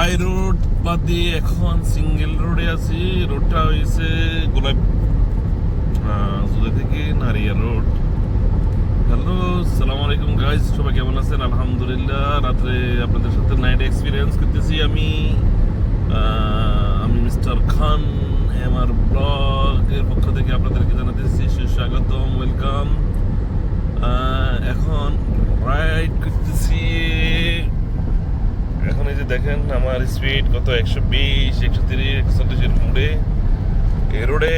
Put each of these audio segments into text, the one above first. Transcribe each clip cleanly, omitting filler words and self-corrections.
High road বাদ দিয়ে এখন সিঙ্গেল রোডে আছি। রোডটা হয়েছে গোলাপ জুদে থেকে নারিয়া রোড। হ্যালো, সালাম আলাইকুম গাইজ, সবাই কেমন আছেন? আলহামদুলিল্লাহ। রাত্রে আপনাদের সাথে নাইট এক্সপিরিয়েন্স করতেছি আমি মিস্টার খান। আমার ব্লগের পক্ষ থেকে আপনাদেরকে জানাতেছি সুস্বাগতম, ওয়েলকাম। এখন রাইড করতেছি। এখন এই যে দেখেন আমার স্পিড কত, 120, 130, 140 এরকম রোডে। এই রোডে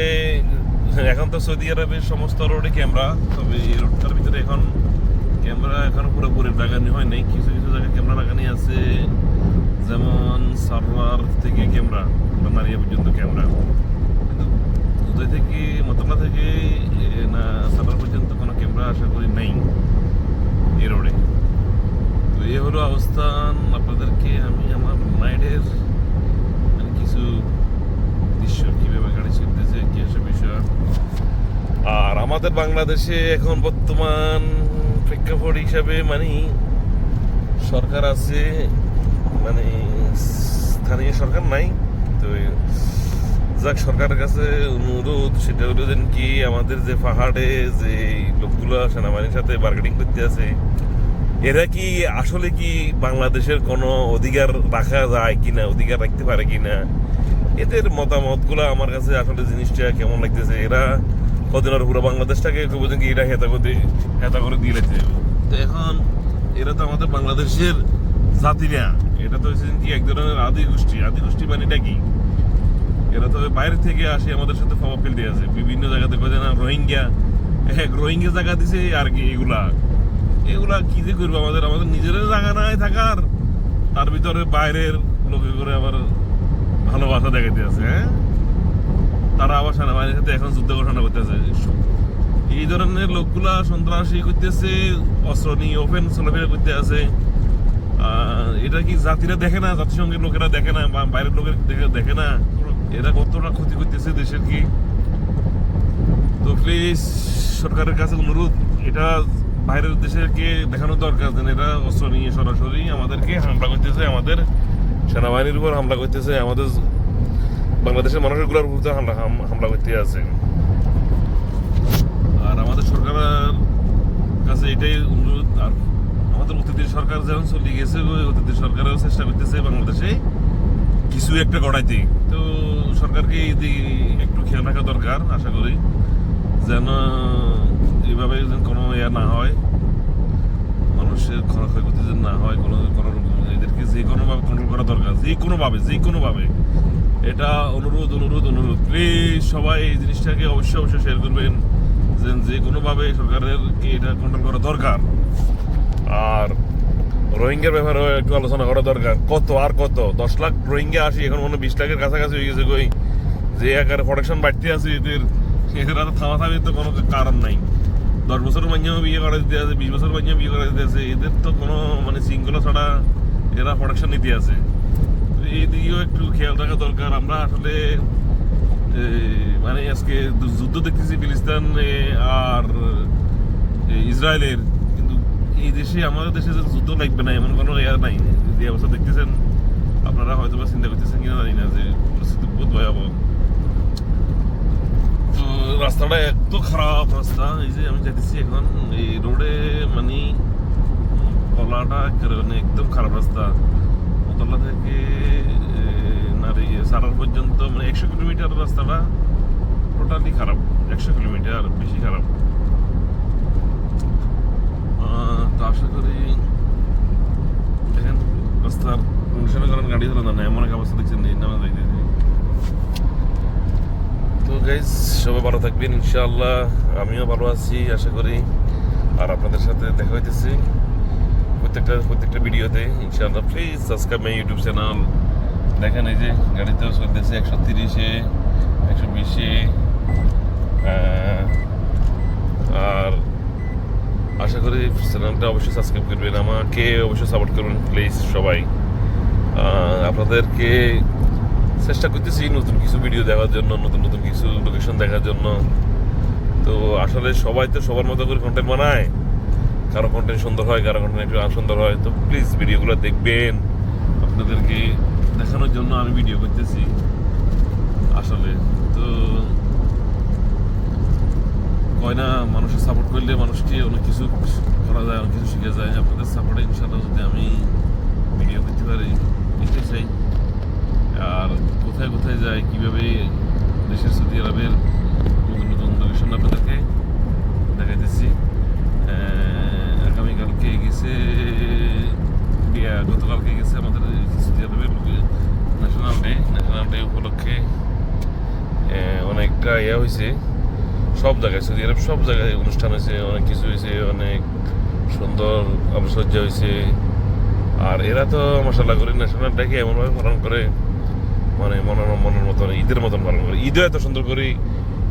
এখন তো সৌদি আরবের সমস্ত রোডে ক্যামেরা, তবে এই রোডটার ভিতরে এখন ক্যামেরা এখনো পুরোপুরি লাগানো হয় নাই। কিছু কিছু জায়গায় ক্যামেরা লাগানি আছে, যেমন সার্ভার থেকে ক্যামেরা নারিয়া পর্যন্ত ক্যামেরা, কিন্তু উদয় থেকে মতলা থেকে না সার্ভার পর্যন্ত কোনো ক্যামেরা আশা করি নাই এই রোডে। তো এই হলো অবস্থান। আপনাদেরকে আমি আমার নাইটের কিছু দৃশ্য, কীভাবে গাড়ি চলতেছে, কি এসব বিষয়। আর আমাদের বাংলাদেশে এখন বর্তমান প্রেক্ষাপট হিসাবে মানে সরকার আছে, মানে স্থানীয় সরকার নাই। তো যাক, সরকারের কাছে অনুরোধ সেটা হলো যেন কি আমাদের যে পাহাড়ে যে লোকগুলো সেনাবাহিনীর সাথে বার্গেনিং করতে আছে, এরা কি আসলে কি বাংলাদেশের কোনো অধিকার রাখা যায় কিনা, অধিকার রাখতে পারে কিনা, এদের মতামতগুলো আমার কাছে আসলে জিনিসটা কেমন লাগতেছে। এরা কদিনের পুরো বাংলাদেশটাকে বুঝেন কি এরা হেতা করে দিয়ে লেছে। তো এখন এরা তো আমাদের বাংলাদেশের জাতি না, এটা তো হচ্ছে কি এক ধরনের আদি গোষ্ঠী মানেটা কি, এরা তো বাইরে থেকে আসে আমাদের সাথে প্রভাব ফেলতে আছে বিভিন্ন জায়গাতে। কোথায় না রোহিঙ্গা জায়গা দিছে আর কি। এগুলা কি যে করবো, আমাদের নিজেদের জায়গা নাই থাকার, তার ভিতরে বাইরের লোকে করে আবার ভালোবাসা দেখাইতে আছে। হ্যাঁ, তারা আবার সেনাবাহিনীর সাথে এখন যুদ্ধ ঘোষণা করতেছে। এই ধরনের লোকগুলা সন্ত্রাসী করতেছে, অস্ত্র নিয়ে ওপেন চলাফেরা করতে আছে। এটা কি জাতিরা দেখে না, জাতিসংঘের লোকেরা দেখে না, বা বাইরের লোকের দেখে না এরা কতটা ক্ষতি করতেছে দেশের কি। তো প্লিজ সরকারের কাছে অনুরোধ, এটা বাইরের দেশেরকে দেখানো দরকার যেন এরা অস্ত্র নিয়ে সরাসরি আমাদেরকে হামলা করতেছে, আমাদের সেনাবাহিনীর উপর হামলা করতেছে, আমাদের বাংলাদেশের মানুষগুলোর উপর হামলা করতে আছে। আর আমাদের সরকারের কাছে এটাই অনুরোধ। আর আমাদের অতীতের সরকার যেমন চলে গেছে, ওই অতীতের সরকারও চেষ্টা করতেছে বাংলাদেশে কিছু একটা গড়াইতে। তো সরকারকে একটু খেয়াল রাখা দরকার। আশা করি যেন এইভাবে কোনো না হয়, মানুষের ক্ষয়ক্ষতি যেন না হয় কোনো এদেরকে যে কোনোভাবে কন্ট্রোল করা দরকার, যে কোনোভাবে। এটা অনুরোধ। প্লিজ সবাই এই জিনিসটাকে অবশ্যই শেয়ার করবেন, যে কোনোভাবে সরকারেরকে এটা কন্ট্রোল করা দরকার। আর রোহিঙ্গার ব্যাপারে একটু আলোচনা করা দরকার। কত 10 লাখ রোহিঙ্গা আসি, এখন মনে 20 লাখের কাছাকাছি হয়ে গেছে। যে আকারে প্রোডাকশন বাড়তে আছে এদের থামাথামির তো কোনো কারণ নাই। 10 বছরের মাঝেও বিয়ে করা দিতে আছে, 20 বছর মাঝেও বিয়ে করা দিতে আছে। এদের তো কোনো শৃঙ্খলা ছাড়া এরা প্রোডাকশন নিতে আছে। এই দিকেও একটু খেয়াল রাখা দরকার। আমরা আসলে আজকে যুদ্ধ দেখতেছি ফিলিস্তিন আর ইসরায়েলের, কিন্তু এই দেশে আমাদের দেশে যুদ্ধ লাগবে না এমন কোনো নাই। যে অবস্থা দেখতেছেন আপনারা হয়তো বা চিন্তা করতেছেন কিনা জানি না, যে পরিস্থিতি বহুত ভয়াবহ। তো রাস্তাটা এত খারাপ রাস্তা, এই যে আমি যাইতেছি এখন এই রোডে, তলাটা একদম খারাপ রাস্তা। তলা থেকে সারার পর্যন্ত 100 কিলোমিটার রাস্তাটা টোটালি খারাপ, 100 কিলোমিটার বেশি খারাপ। তো আশা করি দেখেন রাস্তার কন্ডিশনের কারণে গাড়ি চালানো না, এমন এক অবস্থা দেখছেন নামা যাইতে। তো গাইজ সবাই ভালো থাকবেন ইনশাআল্লাহ, আমিও ভালো আছি আশা করি। আর আপনাদের সাথে দেখা হইতেছি প্রত্যেকটা ভিডিওতে ইনশাআল্লাহ। Please subscribe my YouTube channel. দেখেন এই যে গাড়িতেও চলতেছে 130-এ, 120-এ। আর আশা করি চ্যানেলটা অবশ্যই সাবস্ক্রাইব করবেন, আমাকে অবশ্যই সাপোর্ট করবেন প্লিজ সবাই। আপনাদেরকে চেষ্টা করতেছি নতুন কিছু ভিডিও দেখার জন্য, নতুন কিছু লোকেশন দেখার জন্য। তো আসলে সবাই তো সবার মতো করে কন্টেন্ট বানায়, কারো কন্টেন্ট সুন্দর হয়, কারো কন্টেন্ট একটু অসুন্দর হয়। তো প্লিজ ভিডিওগুলো দেখবেন, আপনাদেরকে দেখানোর জন্য আমি ভিডিও করতেছি আসলে। তো কয় না, মানুষের সাপোর্ট করলে মানুষকে অনেক কিছু করা যায়, অনেক কিছু শিখে যায়। আপনাদের সাপোর্টে ইনশাল্লাহ যদি আমি ভিডিও করতে পারি, এটাই চাই। আর কোথায় কোথায় যায়, কীভাবে দেশের সৌদি আরবের নতুন নতুন লোকেশন আপনাদেরকে দেখাইতেছি। আগামীকালকে গেছে, গতকালকে গেছে আমাদের সৌদি আরবের ন্যাশনাল ডে উপলক্ষে অনেকটা হয়েছে। সব জায়গায় সৌদি আরব সব জায়গায় অনুষ্ঠান হয়েছে, অনেক কিছু হয়েছে, অনেক সুন্দর আলোচনা হয়েছে। আর এরা তো মাশাআল্লাহ করে ন্যাশনাল ডেকে এমনভাবে পালন করে, মানে মনের মতন ঈদের মতন পালন করে। ঈদও এত সুন্দর করে,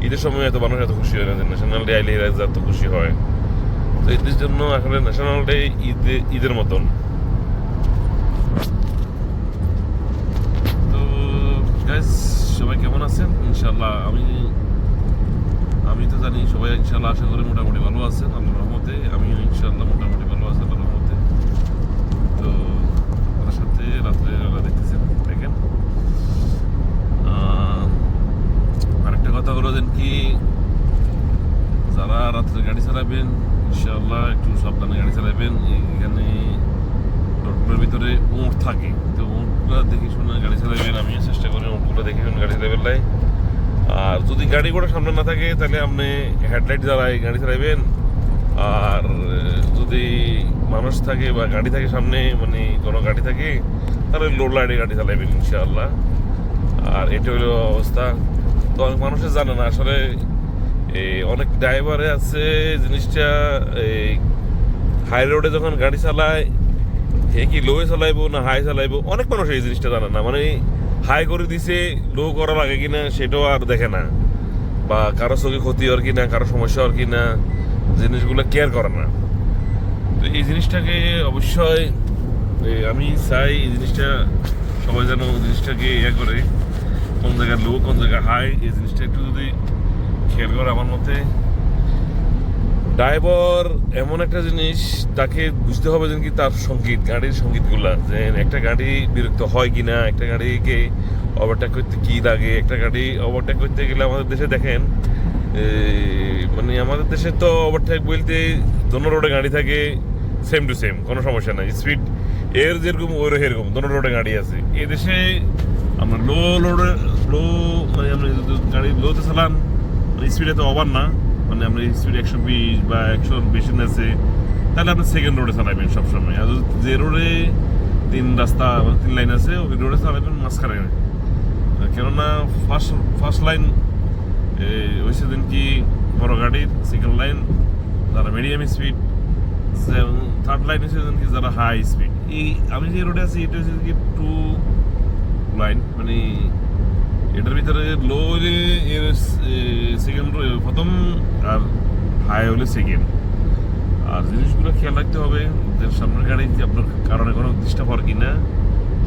ঈদের সময় এত মানুষ এত খুশি হয় না, ন্যাশনাল ডে আইলে এরা এত খুশি হয়। তো ঈদের জন্য আসলে ন্যাশনাল ডে ঈদের মতন। তো গাইস, সবাই কেমন আছেন? ইনশাল্লাহ আমি তো জানি সবাই ইনশাল্লাহ আশা করি মোটামুটি ভালো আছেন আল্লাহর রহমতে। আমিও ইনশাল্লাহ মোটামুটি ভালো আছি আল্লাহর রহমতে। তো আমার সাথে রাত্রে দেখতেছেন, দেখেন। আরেকটা কথা হলো দেন কি, যারা রাত্রে গাড়ি চালাবেন ইনশাআল্লাহ একটু সাবধানে গাড়ি চালাবেন। এখানে রোডগুলোর ভিতরে উঁট থাকে, তো উঁটগুলো দেখে শুনে গাড়ি চালাবেন। আমিও চেষ্টা করি উঁটগুলো দেখে শুনে গাড়ি চালাবেন লাই। আর যদি গাড়ি ঘোড়া সামনে না থাকে তাহলে আপনি হেডলাইট জ্বালাই গাড়ি চালাবেন। আর যদি মানুষ থাকে বা গাড়ি থাকে সামনে, মানে কোনো গাড়ি থাকে, তাহলে লো লাইটে গাড়ি চালাবেন ইনশাআল্লাহ। আর এটা হলো অবস্থা। তো অনেক মানুষের জানে না আসলে, অনেক ড্রাইভারে আছে জিনিসটা, হাই রোডে যখন গাড়ি চালায় হে কি লোয়ে চালাইবো না হাই চালাইবো, অনেক মানুষ এই জিনিসটা জানে না। মানে হাই করে দিছে, লো করা লাগে কিনা সেটাও আর দেখে না, বা কারো চোখে ক্ষতি হওয়ার কিনা, কারো সমস্যা হওয়ার কিনা, জিনিসগুলো কেয়ার করে না। তো এই জিনিসটাকে অবশ্যই আমি চাই এই জিনিসটা সবাই যেন জিনিসটাকে করে, কোন জায়গায় লো কোন জায়গায় হাই, এই জিনিসটা একটু যদি খেয়াল করে। আমার মতে ড্রাইভার এমন একটা জিনিস, তাকে বুঝতে হবে যে কি তার সঙ্গীত, গাড়ির সঙ্গীতগুলা, যে একটা গাড়ি বিরক্ত হয় কিনা, একটা গাড়িকে ওভারটেক করতে কি লাগে। একটা গাড়ি ওভারটেক করতে গেলে আমাদের দেশে দেখেন, মানে আমাদের দেশে তো ওভারটেক বলতে দোনো রোডে গাড়ি থাকে সেম টু সেম, কোনো সমস্যা নাই। স্পিড এর যেরকম ওর এরকম দোনো রোডে গাড়ি আছে। এই দেশে আমরা লো মানে আমরা গাড়ি লোতে চালান, মানে স্পিডে তো ওভার না, মানে আমরা স্পিড 120 বা 100 বেশি আছে, তাহলে আপনি সেকেন্ড রোডে চালাবেন সবসময়। আর যে রোডে 3 রাস্তা 3 লাইন আছে, ওই রোডে চালাবেন মাঝখানে। কেননা ফার্স্ট লাইন হয়েছে দিন কি বড় গাড়ির, সেকেন্ড লাইন যারা মিডিয়াম স্পিড, থার্ড লাইন হয়েছে দিন কি যারা হাই স্পিড। এই আমি যে রোডে আছি এটা হচ্ছে কি 2 লাইন, মানে এটার ভিতরে লো হলে এর সেকেন্ড প্রথম, আর হাই হলে সেকেন্ড। আর জিনিসগুলো খেয়াল রাখতে হবে যে সামনের গাড়ি যে আপনার কারণে কোনো ডিস্টার্ব হওয়ার কিনা,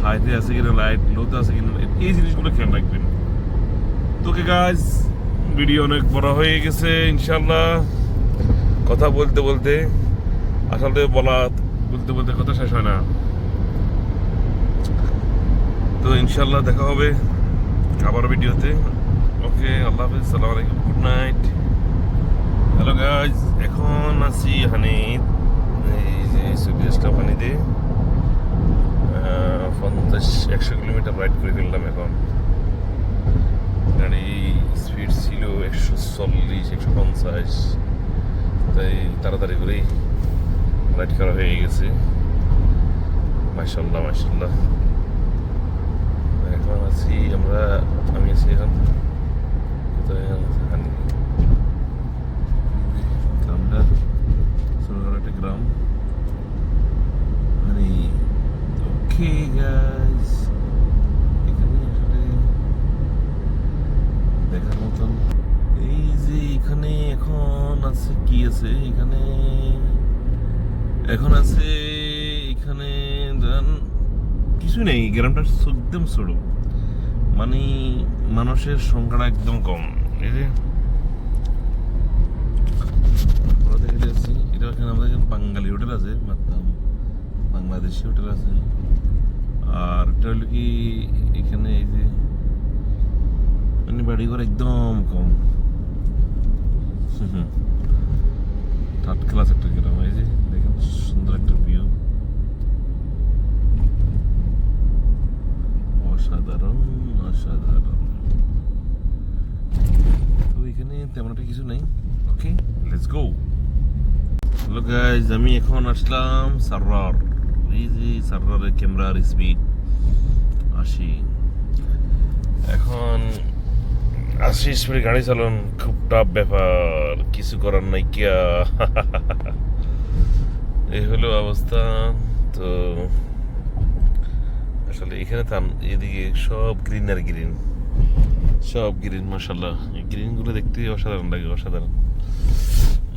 হাইতে আছে কিনা, লাইট লোতে আছে কিনা, এই জিনিসগুলো খেয়াল রাখবেন। তোকে গাইজ ভিডিও অনেক বড় হয়ে গেছে ইনশাল্লাহ। কথা বলতে বলতে আসলে বলতে বলতে কথা শেষ হয় না। তো ইনশাল্লাহ দেখা হবে আবার ভিডিওতে। ওকে, আল্লাহ হাফেজ, আসসালামু আলাইকুম, গুড নাইট। হ্যালো গাইজ, এখন আছি এখানে এই যে সুবিয়াসটা পানিতে 50-100 কিলোমিটার রাইড করে ফেললাম। এখন গাড়ি স্পিড ছিল 140-150, তাই তাড়াতাড়ি করেই রাইড করা হয়ে গেছে। মাশাআল্লাহ মাশাআল্লাহ। এখন আমি আছি এখন কোথায়, গ্রামটা ছোটখাটো একটা গ্রাম, মানে ওকে গাইজ, এখানে আসলে দেখার মতন। এই যে এখানে এখন আছে কি আছে, এখন আছে এখানে কিছু নেই। গ্রামটা একদম ছোট, মানে মানুষের সংখ্যাটা একদম কম। এই যে এটা এখানে আমাদের বাঙালি হোটেল আছে, বাংলাদেশি হোটেল আছে। আর এটা হলো কি এখানে এই যে মানে বাড়িঘর একদম কম। থার্ড ক্লাস একটা গ্রাম। এই যে দেখেন সুন্দর একটা ভিউ, অসাধারণ অসাধারণ। তো এখানে তেমন একটা কিছু নেই। ওকে, লেটস গো। হ্যালো গাইজ, আমি এখন আসলাম সাররার। এই যে সাররারের ক্যামেরার স্পিড 80। এখন 80 স্পিডে গাড়ি চালান খুব টাফ ব্যাপার, কিছু করার নাই কিয়া। এই হলো অবস্থা। তো আসলে এখানে এদিকে সব গ্রিন আর গ্রিন, সব গ্রিন। মাশাল্লাহ, এই গ্রিনগুলো দেখতে অসাধারণ লাগে, অসাধারণ।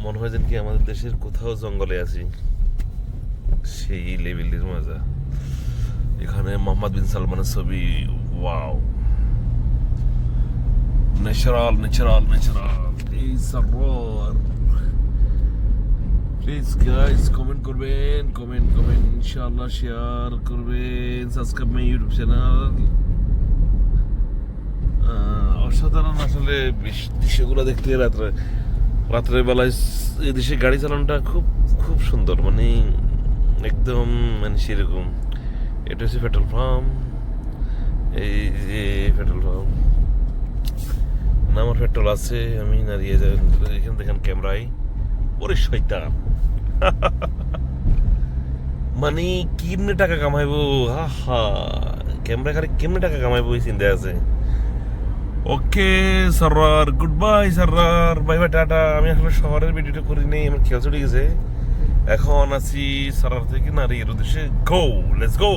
মনে হয় যেন কি আমাদের দেশের কোথাও জঙ্গলে আছি, সেই লেভেলের মজা। এখানে মোহাম্মদ বিন সালমানের ছবি। Wow, natural natural natural. এই সারোয়ার। প্লিজ গাইস কমেন্ট করবেন, কমেন্ট ইনশাআল্লাহ শেয়ার করবেন, সাবস্ক্রাইব মাই ইউটিউব চ্যানেল। অসাধারণ আসলে দৃশ্যগুলো দেখতে। রাত্রের বেলায় এই দেশে গাড়ি চালানোটা খুব খুব সুন্দর, মানে একদম মানে সেরকম। এটা হচ্ছে পেট্রোল পাম্প। এই যে পেট্রোল পাম্প, না আমার পেট্রোল আছে, আমি নাড়িয়ে যাই। এখানে দেখেন ক্যামেরায়। ওরে শয়তান, মানে কেমনে টাকা কামাইবো। হা ক্যামেরা খালি কেমনে টাকা কামাইবো এই চিন্তা আছে। Okay sir, good bye sir, bye bye, টাটা। আমি আসলে শহরের ভিডিওটা করি নেই, আমার খেয়াল ছুটে গেছে। এখন আছি সাররার থেকে নারীর উদ্দেশ্যে। গো, লেটস গো।